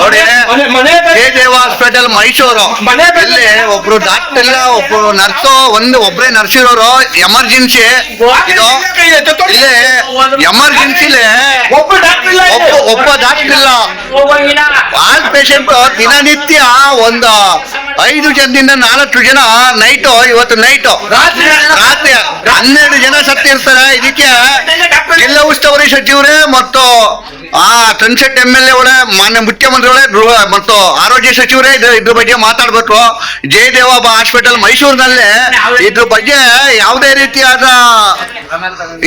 ನೋಡಿ ಜಯದೇವ ಹಾಸ್ಪಿಟಲ್ ಮೈಸೂರು ಇಲ್ಲಿ ಒಬ್ರು ಡಾಕ್ಟರ್ ಇಲ್ಲ, ಒಬ್ರು ನರ್ಸು, ಒಬ್ರೇ ನರ್ಸ್ ಇರೋರು. ಎಮರ್ಜೆನ್ಸಿ ಇದು ಇಲ್ಲಿ ಎಮರ್ಜೆನ್ಸಿಲಿ ಒಬ್ಬ ಡಾಕ್ಟರ್ ಇಲ್ಲ. ಹಾರ್ಟ್ ಪೇಷಂಟ್ ದಿನನಿತ್ಯ ಒಂದು 5 ಜನದಿಂದ 4 ಜನ ನೈಟು, ಇವತ್ತು ನೈಟು ರಾತ್ರಿ 12 ಜನ ಸತ್ತಿರ್ತಾರೆ. ಇದಕ್ಕೆ ಜಿಲ್ಲಾ ಉಸ್ತುವಾರಿ ಸಚಿವರೇ ಮತ್ತು ಸನ್ಸೆಟ್ MLA ಅವರೇ, ಮಾನ್ಯ ಮುಖ್ಯಮಂತ್ರಿಗಳೇ ಮತ್ತು ಆರೋಗ್ಯ ಸಚಿವರೇ ಇದ್ರ ಬಗ್ಗೆ ಮಾತಾಡ್ಬೇಕು. ಜಯದೇವ ಹಾಸ್ಪಿಟಲ್ ಮೈಸೂರಿನಲ್ಲಿ ಇದ್ರ ಬಗ್ಗೆ ಯಾವುದೇ ರೀತಿಯಾದ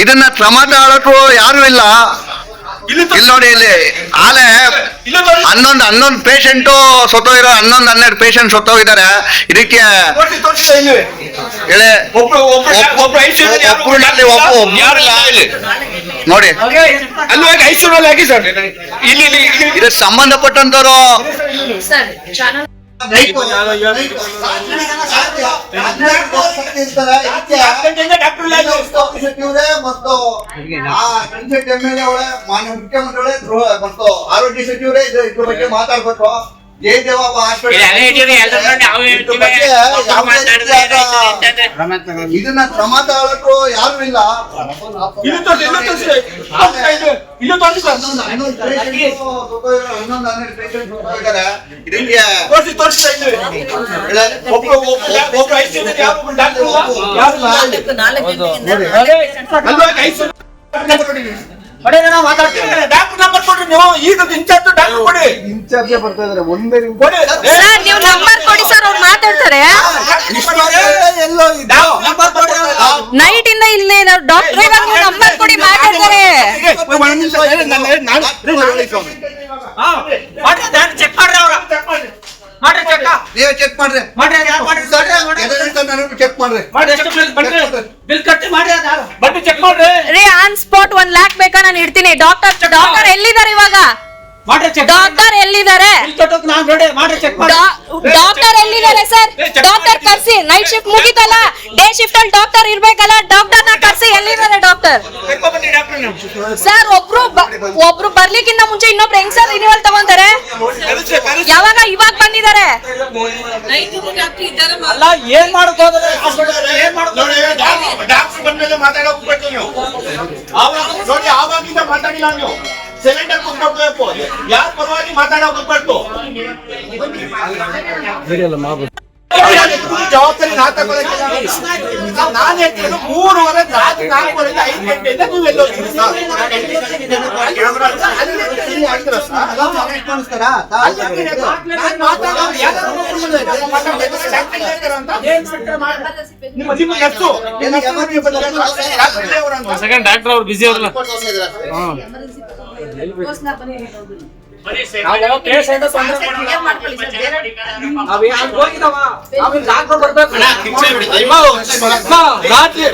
ಇದನ್ನ ಕ್ರಮ ತಗೊಳ್ಳೋದು ಯಾರು ಇಲ್ಲ. ಇಲ್ಲಿ ನೋಡಿ, ಇಲ್ಲಿ ಆಲೆ 11 ಪೇಷಂಟು ಸತ್ತೋಗಿರೋ, 11-12 ಪೇಷಂಟ್ ಸತ್ತೋಗಿದ್ದಾರೆ. ಇದಕ್ಕೆ ನೋಡಿ ಇದಕ್ಕೆ ಸಂಬಂಧಪಟ್ಟಂತವ್ರು ಮತ್ತು ಮಾನ್ಯ ಮುಖ್ಯಮಂತ್ರಿಗಳೇ ಮತ್ತು ಆರೋಗ್ಯ ಸಚಿವರೇ ಇದ್ರ ಬಗ್ಗೆ ಮಾತಾಡ್ಬೇಕು. ಜಯದೇವ ಇದನ್ನ ಕ್ರಮ ತಗೊಳ್ಳೋದು ಯಾರು ಇಲ್ಲ. ಡಾಕ್ಟರ್ ನಂಬರ್ ಕೊಡ್ರಿ. ನೀವು ಈಗ ಇನ್ಚಾರ್ಜ್ ಡಾಕ್ಟರ್ ಕೊಡಿ. ಇನ್ಚಾರ್ಜ್ ಬರ್ತಾ ಇದಾರೆ, ಒಂದೇ ನೀವು ನಂಬರ್ ಕೊಡಿ ಸರ್, ಅವ್ರು ಮಾತಾಡ್ತಾರೆ. ನೈಟ್ ಇಂದ ಇಲ್ಲೇ ಡಾಕ್ಟರ್ ನಂಬರ್ ಕೊಡಿ, ಮಾತಾಡ್ತಾರೆ. ಚೆಕ್ ಮಾಡ್ರಿ, ಅವ್ರ ಮಾಡ್ರಿ, ಚೆಕ್ ಮಾಡ್ರಿ, ಚೆಕ್ ಮಾಡ್ರಿ, ಬಿಲ್ ಕಟ್ಟಿ ಮಾಡ್ರಿ, ಬಡ್ಡಿ ಚೆಕ್ ಮಾಡ್ರಿ. ರೀ ಆನ್ ಸ್ಪಾಟ್ 1 lakh ಬೇಕಾ? ನಾನು ಇಡ್ತೀನಿ. ಡಾಕ್ಟರ್ ಎಲ್ಲಿದ್ದಾರೆ ಇವಾಗ? ಡಾಕ್ಟರ್ ಎಲ್ಲಿದ್ದಾರೆ? ಡಾಕ್ಟರ್ ಎಲ್ಲಿದ್ದಾರೆ ಸರ್? ಡಾಕ್ಟರ್ ಕರ್ಸಿ. ನೈಟ್ ಶಿಫ್ಟ್ ಮುಗಿತಲ್ಲ, ಡೇ ಶಿಫ್ಟ್ ಅಲ್ಲಿ ಡಾಕ್ಟರ್ ಇರ್ಬೇಕಲ್ಲ. ಡಾಕ್ಟರ್ ನ ಕರ್ಸಿ. ಎಲ್ಲಿದ್ದಾರೆ ಡಾಕ್ಟರ್? ಸರ್ ಒಬ್ರು ಬರ್ಲಿಕ್ಕಿಂತ ಮುಂಚೆ ಇನ್ನೊಬ್ರು ಹೆಂಗ್ ಸರ್ ರಿನಿವಲ್ ತಗೊಂತಾರೆ? ಇವಾಗ ಬಂದಿದ್ದಾರೆ. ಅಲ್ಲ, ಏನ್ ಮಾಡೋದು ಡಾಕ್ಟರ್ ಬಂದ್ಮೇಲೆ ಮಾತಾಡೋಗ್ಬೇಕು ನೀವು. ನೋಡಿ, ಆವಾಗಿಂದ ಮಾತಾಡಿಲ್ಲ ನೀವು. ಸಿಲಿಂಡರ್ ಕೊಟ್ಕೊಡ್ಬೇಕು, ಯಾರ ಪರವಾಗಿ ಮಾತಾಡೋಗ್ಬೇಕು. ಜವಾಬ್ದಾರಿ ನಾ ತಗೊಳ್ಳೋಕ್ಕಿಲ್ಲ. ನಾನು ಹೇಳ್ತೀನಿ 3:30 ರಾತ್ರಿ 4:30 5 ಗಂಟೆಯಿಂದ ನೀವು ಎಲ್ಲೋಗಿದ್ದೀರಿ ಸರ್? ಡಾಕ್ಟರ್ ಅವ್ರು ಬಿಸಿ ಅವ್ರಲ್ಲ.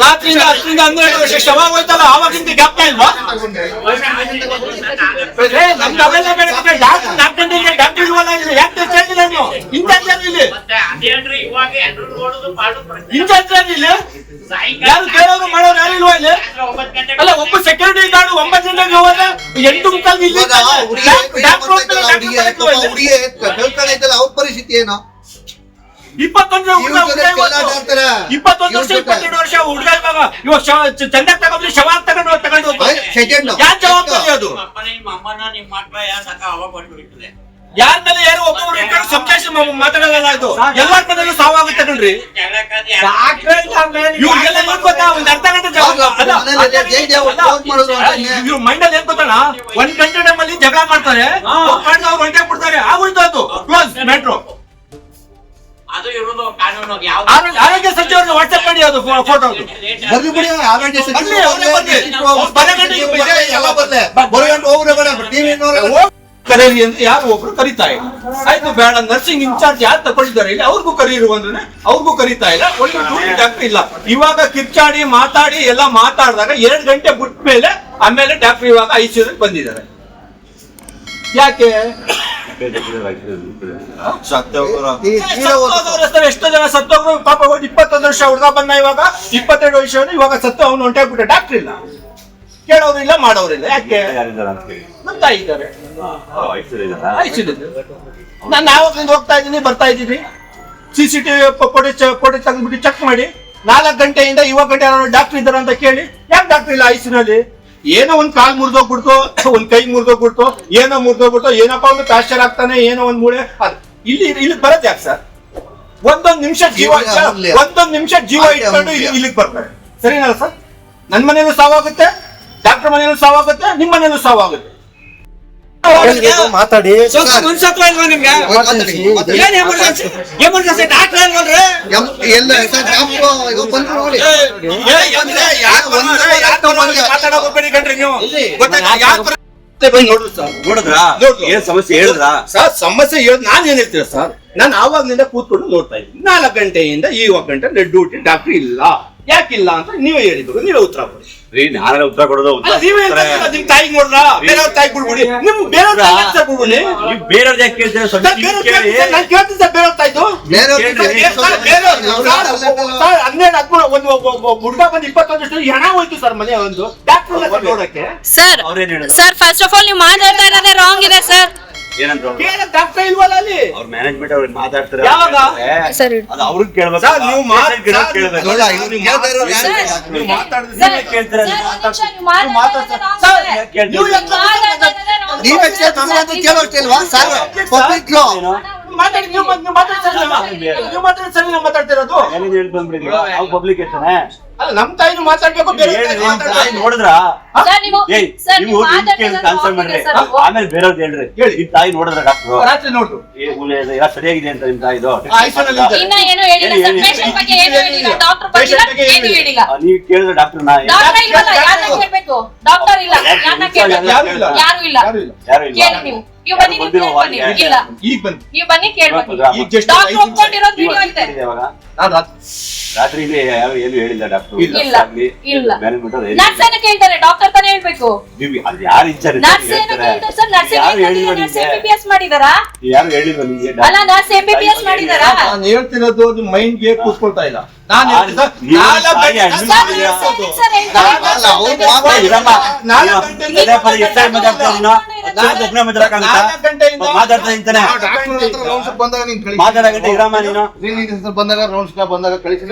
ರಾತ್ರಿಯಿಂದ 10-12 ವರ್ಷ ಶವ ಹೋಯ್ತಲ್ಲ, ಆವಾಗಿಂದ ಜ್ಞಾಪಕ ಇಲ್ವಾ? ನಮ್ಗೆ ಅವೆಲ್ಲ ಬೇಡ. ಡಾಕ್ಟರ್ ಯಾಕೆ ಕೇಳಿಲ್ಲ ನೀವು? ಇನ್ಚಾರ್ಜ್ ಇಲ್ಲಿ, ಇನ್ಚಾರ್ಜ್ ಇಲ್ಲಿ ಯಾರು ಕೇಳೋರು ಮಾಡೋರು ಯಾರು ಇಲ್ವಾ ಇಲ್ಲಿ? ಅಲ್ಲ, ಒಬ್ಬ ಸೆಕ್ಯೂರಿಟಿ ಗಾರ್ಡ್ 9 ಗಂಟೆಗೆ ಹೋದ್ರೆ 8:30 ಇಲ್ಲಿ ಅವ್ರ ಪರಿಸ್ಥಿತಿ ಏನು? 21 ವರ್ಷ 22 ವರ್ಷ ಹುಡುಗ ಇವಾಗ ಚಂದಕ್ ತಗೊಂಡ್ರೆ ಶವ ತಗೊಂಡು ಯಾರು ಜವಾಬ್ದಾರಿ? ಅದು ಯಾರ ಮೇಲೆ ಯಾರು ಒಬ್ಬೊಬ್ರು ಇಟ್ಕೊಂಡು ಸಂಜಾಯಿಸಿ ಮಾತಾಡೋದಲ್ಲ. ಇದು ಎಲ್ಲಾರ ಮನೆಯಲ್ಲೂ ಸಾವಾಗುತ್ತೆ ನೋಡ್ರಿ. ಇವ್ರಿಗೆಲ್ಲ ಏನ್ ಗೊತ್ತಾ? ಒಂದ್ ಅರ್ಧ ಗಂಟೆ ಇವ್ರ ಮೈಂಡಲ್ಲಿ ಏನ್ ಗೊತ್ತಲ್ಲ, 1 ಗಂಟೆ ಟೈಮಲ್ಲಿ ಜಗಳ ಮಾಡ್ತಾರೆ, ಅವ್ರು ಹೊಂಟೆ ಬಿಡ್ತಾರೆ. ಆಗೋಯ್ತು, ಅದು ಕ್ಲೋಸ್ ಮೆಟ್ರೋ. ಆರೋಗ್ಯ ಸಚಿವರಿಗೆ ವಾಟ್ಸ್ಆಪ್ ಮಾಡಿ ಅದು ಫೋಟೋ. ಆರೋಗ್ಯ ಸಚಿವ ಕರೀರಿ ಅಂತ ಯಾರು ಒಬ್ರು ಕರೀತಾರೆ. ಆಯ್ತು, ಬೇಡ. ನರ್ಸಿಂಗ್ ಇನ್ಚಾರ್ಜ್ ಯಾರು ತಗೊಂಡಿದ್ದಾರೆ ಇಲ್ಲಿ ಅವ್ರಿಗೂ ಕರೀರು ಅಂದ್ರೆ ಅವ್ರಿಗೂ ಕರೀತಾ ಇಲ್ಲ. ಒಳ್ಳೆ ಡಾಕ್ಟರ್ ಇಲ್ಲ. ಇವಾಗ ಕಿರ್ಚಾಡಿ ಮಾತಾಡಿ ಎಲ್ಲ ಮಾತಾಡಿದಾಗ 2 ಗಂಟೆ ಬಿಟ್ಟ ಮೇಲೆ ಆಮೇಲೆ ಡಾಕ್ಟರ್ ಇವಾಗ ICU ಬಂದಿದ್ದಾರೆ. ಯಾಕೆ? ಎಷ್ಟೋ ಜನ ಸತ್ತೋಗ್ರು. ಪಾಪ 21 ವರ್ಷ ಹುಡುಗ ಬಂದ, ಇವಾಗ 22 ವರ್ಷ, ಇವಾಗ ಸತ್ತು ಅವನು ಹೊಂಟಾಗ್ಬಿಟ್ಟ. ಡಾಕ್ಟರ್ ಇಲ್ಲ. ಕೇಳೋರಿಲ್ಲ ಮಾಡೋರಿಲ್ಲ. ಯಾಕೆ? ಯಾರಿದ್ದಾರೆ ಅಂತ ಹೇಳಿ. ನಮ್ಮ ತಾಯಿ ಇದ್ದಾರೆ, ವಯಸ್ಸಿದೆ. ನಾನು ಯಾವಾಗಲಿಂದ ಹೋಗ್ತಾ ಇದ್ದೀನಿ ಬರ್ತಾ ಇದ್ದೀನಿ. CCTV ಫೋಟೋ ತೆಗೆದ್ಬಿಟ್ಟು ಚೆಕ್ ಮಾಡಿ. 4 ಗಂಟೆಯಿಂದ ಇವಾಗ ಗಂಟೆ ಡಾಕ್ಟರ್ ಇದ್ದಾರೆ ಅಂತ ಕೇಳಿ. ಯಾಕೆ ಡಾಕ್ಟರ್ ಇಲ್ಲ ಐಸಿನಲ್ಲಿ? ಏನೋ ಒಂದ್ ಕಾಲ್ ಮುರಿದೋಗ್ಬಿಡ್ತು, ಒಂದ್ ಕೈ ಮುರಿದೋಗ್ಬಿಡ್ತು, ಏನೋ ಮುರಿದೋಗ್ಬಿಡ್ತು, ಏನಪ್ಪ ಒಂದು ಪ್ಯಾಸ್ಚರ್ ಆಗ್ತಾನೆ, ಏನೋ ಒಂದ್ ಮೂಳೆ. ಇಲ್ಲಿ ಬರತ್ತೆ ಯಾಕೆ ಸರ್? ಒಂದೊಂದ್ ನಿಮಿಷ ಜೀವ ಇಟ್ಕೊಂಡು ಇಲ್ಲಿಗೆ ಬರ್ತಾರೆ. ಸರಿನಲ್ಲ ಸರ್? ನನ್ ಮನೇಲೂ ಸಾವಾಗುತ್ತೆ, ಡಾಕ್ಟರ್ ಮನೇಲೂ ಸಾವಾಗುತ್ತೆ, ನಿಮ್ ಮನೇಲೂ ಸಾವಾಗುತ್ತೆ. ಮಾತಾಡಿ ಮನ್ಸತ್ವ ಇಲ್ವಾ ನಿಮ್ಗೆ? ಏನ್ ಎಮರ್ಜೆನ್ಸಿ ಡಾಕ್ಟರ್ ಅಲ್ವಲ್ರಿ? ಎಲ್ಲ ಬಂದ್ರು ನೋಡಿ. ಮಾತಾಡೋಗ್ಬೇಡಿ ಕಣ್ರಿ ನೀವು. ನೋಡ್ರಿ ಸರ್, ನೋಡಿದ್ರಾ? ಏನ್ ಸಮಸ್ಯೆ ಹೇಳಿದ್ರಾ? ಸರ್ ಸಮಸ್ಯೆ ಹೇಳಿ ನಾನ್ ಏನ್ ಹೇಳ್ತೀರ ಸರ್? ನಾನು ಆವಾಗ್ಲಿಂದ ಕೂತ್ಕೊಂಡು ನೋಡ್ತಾ ಇದ್ದೀನಿ. 4 ಗಂಟೆಯಿಂದ ಇವಾಗ ಗಂಟೆ ಡ್ಯೂಟಿ ಡಾಕ್ಟರ್ ಇಲ್ಲ. ಯಾಕಿಲ್ಲ ಅಂತ ನೀವೇ ಹೇಳಿದ್ರು, ನೀವೇ ಉತ್ತರ ಕೊಡಿ. ನಾನೇ ಉತ್ತರ ಕೊಡೋದು. ನೀವೇ ನಿಮ್ ತಾಯಿಗೆ ನೋಡ್ರ, ಬೇರೆಯವ್ರ ತಾಯಿ ಬಿಡ್ಬಿಡಿ. ನಿಮ್ ಬೇರೆಯವ್ರ ಬಿಡ್ಬಿಡಿ. ನೀವು ಬೇರೆಯವ್ರ ಯಾಕೆ ಕೇಳ್ತೀರಾ? ನಾನು ಕೇಳ್ತೀನಿ ಸರ್ ಬೇರೆಯವ್ರ ತಾಯ್ದು. 12-13 ಒಂದು ಹುಡುಗ ಬಂದು 21 ಹಣ ಹೋಯ್ತು ಸರ್ ಮನೆ ಒಂದು ಡಾಕ್ಟರ್ ನೋಡಕ್ಕೆ. Sir sir first of all ನೀವು ಮಾತಾಡ್ತಾ ಇರೋದೇ ರಾಂಗ್ ಇದೆ ಸರ್. ಏನಂದ್ರು? ಡಾಕ್ಟರ್ ಇಲ್ವಲ್ಲ ಅಲ್ಲಿ? ಅವ್ರ ಮ್ಯಾನೇಜ್ಮೆಂಟ್ ಅವ್ರಿಗೆ ಮಾತಾಡ್ತಾರೆ. ಯಾವಾಗ? ಸರ್ ಅದು ಅವ್ರಿಗೆ ಕೇಳ್ಬೇಕು. ಸರ್, ನೀವು ಕೇಳ್ಬೇಕು. ನೋಡ, ಇವ್ರು ಕೇಳ್ತಾ ಇರೋರು ಯಾರು? ನೀವು ಮಾತಾಡಿದ್ರೆ ಸರ್, ನೀವೇ ಕೇಳ್ತೀರಾ? ಸರ್, ನೀವು ಒಂದ್ ನಿಮಿಷ, ನೀವು ಮಾತಾಡ್ತೀರಾ? ಮಾತಾಡ್ತಾ ಇರೋದೇ ಸರ್, wrong ಇದೆ. ನೀವು ಯಾಕೆ ಮಾತಾಡ್ತಾ ಇರೋದೇ wrong ನೀವೇ ಇದೆ. ನಮ್ಗಂತೂ ಕೇಳೋಷ್ಟಿಲ್ವಾ ಸರ್? ಪಬ್ಲಿಕ್ ಮಾತಾಡಿ, ನೀವು ಮಾತಾಡಿ ಸರ್, ನೀವು ಮಾತಾಡಿ ಸರ್, ನಾವು ಮಾತಾಡ್ತಿರೋದು. ಏನೇನು ಹೇಳಿ ಬಂದ್ಬಿಡಿ. ಅವ್ರು ಪಬ್ಲಿಕ್ ಇರ್ತಾನೆ. ಅಲ್ಲ, ನಮ್ ತಾಯಿನೂ ಮಾತಾಡ್ಬೇಕು, ಬೇರೆ ತಾಯಿನೂ ಮಾತಾಡ್ಬೇಕು. ನೋಡಿದ್ರಾ? ಸರ್, ನೀವು ಸರ್, ನೀವು ನೀವು ಮಾತಾಡ್ತಾ ಇರೋದೇ ಆನ್ಸರ್ wrong ಮಾಡ್ರಿ. ಇದೆ ಸರ್. ಆಮೇಲೆ ಬೇರೆಯವ್ರದ್ದು ಹೇಳ್ರಿ. ಹೇಳಿ. ನಿಮ್ ತಾಯಿ ನೋಡಿದ್ರ ಡಾಕ್ಟ್ರು? ರಾತ್ರಿ ನೋಡ್ರು. ಎಲ್ಲ ಸರಿಯಾಗಿದೆ ಅಂತ ನಿಮ್ ತಾಯಿದು? ಐಸನಲ್ಲಿ ಇದ್ದಾರೆ. ಇನ್ನ ಏನು ಹೇಳಿಲ್ಲ ಸರ್, ಪೇಷಂಟ್ ಬಗ್ಗೆ ಏನು ಹೇಳಿಲ್ಲ, ಡಾಕ್ಟರ್ ಬಗ್ಗೆ ಏನು ಹೇಳಿಲ್ಲ. ನೀವು ಕೇಳಿದ್ರೆ ಡಾಕ್ಟರ್ನ ಡಾಕ್ಟರ್ ಇಲ್ವಲ್ಲ, ಯಾರನ್ನ ಕೇಳ್ಬೇಕು? ಡಾಕ್ಟರ್ ಇಲ್ಲ, ಯಾರನ್ನ ಕೇಳ್ಬೇಕು? ಯಾರು ಇಲ್ಲ. ಯಾರು ಇಲ್ಲ. ಯಾರು ಇಲ್ಲ. ಯಾರು ಇಲ್ಲ. ಕೇಳಿ ನೀವು ಬನ್ನಿ, ನೀವು ಕೇಳಿ ಬನ್ನಿ. ಇಲ್ಲ, ಈಗ ಬಂದು ನೀವು ಬನ್ನಿ ಕೇಳ್ಬನ್ನಿ. ಈಗ just ಡಾಕ್ಟರ್ 5 ಒಪ್ಕೊಂಡಿರೋದು ವಿಡಿಯೋ ಐತೆ. ನಾನು ರಾತ್ರಿ ಇಲ್ಲಿ ಯಾರು ಏನು ಹೇಳಿಲ್ಲ ಡಾಕ್ಟರ್? ಇಲ್ಲ ಇಲ್ಲ ಮ್ಯಾನೇಜ್ಮೆಂಟ್ ಅವ್ರು ನರ್ಸ್ ಏನ ಕೇಳ್ತಾರೆ, ಡಾಕ್ಟರ್ ತಾನೇ ಹೇಳ್ಬೇಕು. ನೀವು ಅದು ಯಾರು ಇಚ್ಛೆ ನರ್ಸ್ ಏನ ಕೇಳ್ತಾರೆ ಸರ್? ನರ್ಸ್ ಯಾರು ಹೇಳಿಲ್ವ ನರ್ಸ್ ನಿಮ್ಗೆ? MBBS ಮಾಡಿದಾರಾ? ಯಾರು ಹೇಳಿಲ್ವ ನಿಮ್ಗೆ? ಅಲ್ಲ, ನರ್ಸ್ MBBS ಮಾಡಿದಾರಾ? ನಾನು ಹೇಳ್ತಿರೋದು ನಿಮ್ಮ ಮೈಂಡ್ ಗೆ ಕೂತ್ಕೊಳ್ತಾ ಇಲ್ಲ. ನಾನು ಹೇಳ್ತಿದ್ದ ನೀವು 4 ತಾಯಿ ಗಂಟೆ ಅಡ್ಮಿಟ್ ಸರ್, ಮಾಡಿದ್ಯಾ? ಸರ್ ಹೇಳ್ತಾರೆ. ಅಲ್ಲ, ಅವ್ರು ಮಾತಾಡಿ. ಮಾತಾಡ್ತಾ ಇಂತಾನೆ ರೌಂಡ್ಸ್ ಬಂದಾಗ ನೀನ್ ಕಳಿಸಿ. ಮಾತಾಡಗಂಟೆ ಇರಮ್ಮ ನೀನು. ಕ್ಲಿನಿಕ್ ಬಂದಾಗ ರೌಂಡ್ಸ್ ಬಂದಾಗ ಕಳಿಸಿ.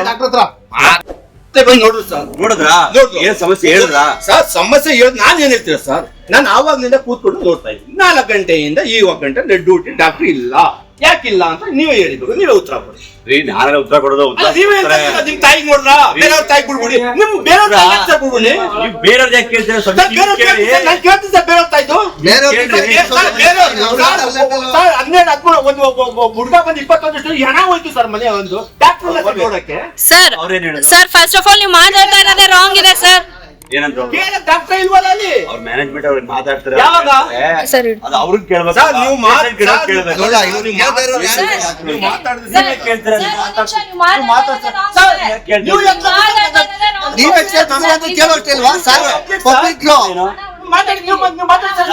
ಡಾಕ್ಟರ್ ಹತ್ರ ಬಂದು ನೋಡ್ರಿ ಸರ್. ನೋಡಿದ್ರಾ? ನೋಡ್ರು. ಏನ್ ಸಮಸ್ಯೆ ಹೇಳಿದ್ರಾ? ಸರ್ ಸಮಸ್ಯೆ ಹೇಳಿ ನಾನ್ ಏನ್ ಹೇಳ್ತೀರ ಸರ್? ನಾನು ಆವಾಗ್ಲಿಂದ ಕೂತ್ಕೊಂಡು ನೋಡ್ತಾ ಇದ್ದೀನಿ. 4 ಗಂಟೆಯಿಂದ ಇವಾಗ ಗಂಟೆ ಡ್ಯೂಟಿ ಡಾಕ್ಟರ್ ಇಲ್ಲ. ಯಾಕಿಲ್ಲ ಅಂತ ನೀವೇ ಹೇಳಿದ್ರು, ನೀವೇ ಉತ್ತರ ಕೊಡಿ. ನಾನೇ ಉತ್ತರ ಕೊಡೋದು. ಅಲ್ಲ, ನೀವೇ ಹೇಳ್ತೀರಾ, ನಿಮ್ ತಾಯಿಗೆ ನೋಡ್ರ, ಬೇರೆಯವ್ರ ತಾಯಿ ಬಿಡ್ಬಿಡಿ. ನಿಮ್ ಬೇರೆಯವ್ರ ತಾಯಿ ಯಾಕೆ ಬಿಡ್ಬಿಡಿ? ನೀವು ಬೇರೆಯವ್ರ ಯಾಕೆ ಕೇಳ್ತೀರಾ? ಸ್ವಲ್ಪ ಸರ್, ಬೇರೆಯವ್ರ ಕೇಳಿ. ನಾನು ಕೇಳ್ತೀನಿ ಸರ್, ಬೇರೆಯವ್ರ ತಾಯ್ದು. ಕೇಳ್ರಿ. 12-13 ಒಂದು ಹುಡುಗ ಬಂದು 21 ಹಣ ಹೋಯ್ತು ಸರ್ ಮನೆ ಒಂದು ಡಾಕ್ಟರ್ ನೋಡಕ್ಕೆ. ಸರ್ ಅವ್ರೇನ್ ಹೇಳಿದ್ರು? ಸರ್ ಫಸ್ಟ್ ಆಫ್ ಆಲ್ ನೀವು ಮಾತಾಡ್ತಾ ಇರೋದೇ ರಾಂಗ್ ಇದೆ ಸರ್. ಏನಂದ್ರು? ಡಾಕ್ಟರ್ ಇಲ್ವಲ್ಲ ಅಲ್ಲಿ? ಅವ್ರ ಮ್ಯಾನೇಜ್ಮೆಂಟ್ ಅವ್ರಿಗೆ ಮಾತಾಡ್ತಾರೆ. ಯಾವಾಗ? ಸರ್ ಅದು ಅವ್ರಿಗೆ ಕೇಳ್ಬೇಕು. ಸರ್, ನೀವು ಕೇಳ್ಬೇಕು. ನೋಡ, ಇವ್ರು ಕೇಳ್ತಾ ಇರೋರು ಯಾರು? ನೀವು ಮಾತಾಡಿದ್ರೆ ಸರ್, ನೀವೇ ಕೇಳ್ತೀರಾ? ಸರ್, ನೀವು ಒಂದ್ ನಿಮಿಷ, ನೀವು ಮಾತಾಡ್ತೀರಾ? ಮಾತಾಡ್ತಾ ಇರೋದೇ ಸರ್, wrong ಇದೆ. ನೀವು ಯಾಕೆ ಮಾತಾಡ್ತಾ ಇರೋದೇ wrong ಇದೆ. ನೀವೇ ನಮ್ಗಂತೂ ಕೇಳೋಷ್ಟಿಲ್ವಾ ಸರ್? ಪಬ್ಲಿಕ್ ಮಾತಾಡಿ, ನೀವು ಮಾತಾಡಿ ಸರ್,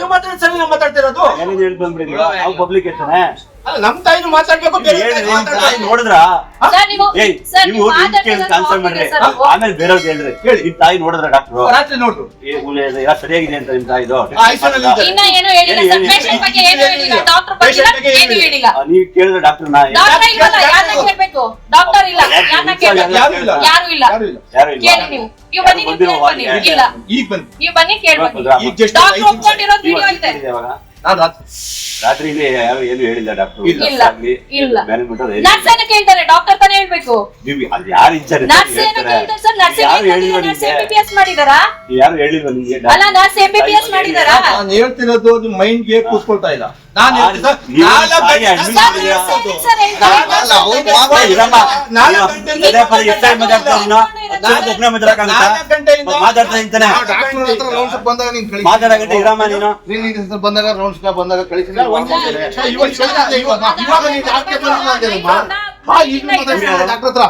ನೀವು ಮಾತಾಡಿ ಸರ್, ನಾವು ಮಾತಾಡ್ತಿರೋದು. ಏನೇನು ಹೇಳಿ ಬಂದ್ಬಿಡಿ. ಅವ್ರು ಪಬ್ಲಿಕ್ ಇರ್ತಾನೆ. ಅಲ್ಲ, ನಮ್ ತಾಯಿನೂ ಮಾತಾಡ್ಬೇಕು, ಬೇರೆ ತಾಯಿನೂ ಮಾತಾಡ್ಬೇಕು. ನೋಡಿದ್ರಾ? ಸರ್, ನೀವು ಸರ್, ನೀವು ನೀವು ಮಾತಾಡ್ತಾ ಕೇಳಿ ಇರೋದೇ ಆನ್ಸರ್ wrong ಮಾಡ್ರಿ. ಇದೆ ಸರ್. ಆಮೇಲೆ ಬೇರೆಯವ್ರು ಹೇಳ್ರಿ. ಹೇಳಿ. ನಿಮ್ ತಾಯಿ ನೋಡಿದ್ರ ಡಾಕ್ಟ್ರು? ರಾತ್ರಿ ನೋಡ್ರು. ಎಲ್ಲ ಸರಿಯಾಗಿದೆ ಅಂತ ನಿಮ್ ತಾಯಿದು? ಐಸನಲ್ಲಿ ಇದ್ದಾರೆ. ಇನ್ನ ಏನು ಹೇಳಿಲ್ಲ ಸರ್, ಪೇಷಂಟ್ ಬಗ್ಗೆ ಏನು ಹೇಳಿಲ್ಲ, ಡಾಕ್ಟರ್ ಬಗ್ಗೆ ಏನು ಹೇಳಿಲ್ಲ. ನೀವು ಕೇಳಿದ್ರೆ ಡಾಕ್ಟರ್ನ ಡಾಕ್ಟರ್ ಇಲ್ವಲ್ಲ, ಯಾರನ್ನ ಕೇಳ್ಬೇಕು? ಡಾಕ್ಟರ್ ಇಲ್ಲ, ಯಾರನ್ನ ಕೇಳ್ಬೇಕು? ಯಾರು ಇಲ್ಲ. ಯಾರು ಇಲ್ಲ. ಯಾರು ಇಲ್ಲ. ಯಾರು ಇಲ್ಲ. ಕೇಳಿ ನೀವು ಬನ್ನಿ, ನೀವು ಕೇಳಿ ಬನ್ನಿ. ಇಲ್ಲ, ಈಗ ಬಂದು ನೀವು ಬನ್ನಿ ಕೇಳ್ಬನ್ನಿ. ಈಗ just ಡಾಕ್ಟರ್ 5 ಒಪ್ಕೊಂಡಿರೋದು ವಿಡಿಯೋ ಐತೆ. ನಾನು ರಾತ್ರಿ ಇಲ್ಲಿ ಯಾರು ಏನು ಹೇಳಿಲ್ಲ ಡಾಕ್ಟ್ರು? ಇಲ್ಲ ಇಲ್ಲ ಮ್ಯಾನೇಜ್ಮೆಂಟ್ ಅವ್ರು ನರ್ಸ್ ಏನ ಕೇಳ್ತಾರೆ, ಡಾಕ್ಟರ್ ತಾನೇ ಹೇಳ್ಬೇಕು. ನೀವು ಅದು ಯಾರು ಇಚ್ಛೆ ನರ್ಸ್ ಏನ ಕೇಳ್ತಾರೆ ಸರ್? ನರ್ಸ್ ಯಾರು ಹೇಳಿಲ್ವ ನರ್ಸ್ ನಿಮ್ಗೆ? MBBS ಮಾಡಿದಾರಾ? ಯಾರು ಹೇಳಿಲ್ವ ನಿಮ್ಗೆ? ಅಲ್ಲ, ನರ್ಸ್ MBBS ಮಾಡಿದಾರಾ? ನಾನು ಹೇಳ್ತಿರೋದು ನಿಮ್ಮ ಮೈಂಡ್ ಗೆ ಕೂತ್ಕೊಳ್ತಾ ಇಲ್ಲ. ನಾನು ಹೇಳ್ತಿದ್ದ ನೀವು 4 ತಾಯಿ ಗಂಟೆ ಅಡ್ಮಿಟ್ ಸರ್, ಮಾಡಿದ್ಯಾ? ಸರ್ ಹೇಳ್ತಾರೆ. ಅಲ್ಲ, ಅವ್ರು ಮಾತಾಡಿ. ಇರಮ್ಮ. 4 ಗಂಟೆಯಿಂದ ಮಾತಾಡ್ತಾ ಇಂತಾನೆ ಡಾಕ್ಟರ್ ಹತ್ರ ರೌಂಡ್ಸ್ ಬಂದಾಗ ನೀನ್ ಕಳಿಸಿ. ಮಾತಾಡಗಂಟೆ ಇರಮ್ಮ ನೀನು. ಕ್ಲಿನಿಕ್ ಬಂದಾಗ ರೌಂಡ್ಸ್ ಬಂದಾಗ ಕಳಿಸಿ. ಇವಾಗ ಡಾಕ್ಟರ್ ಹತ್ರ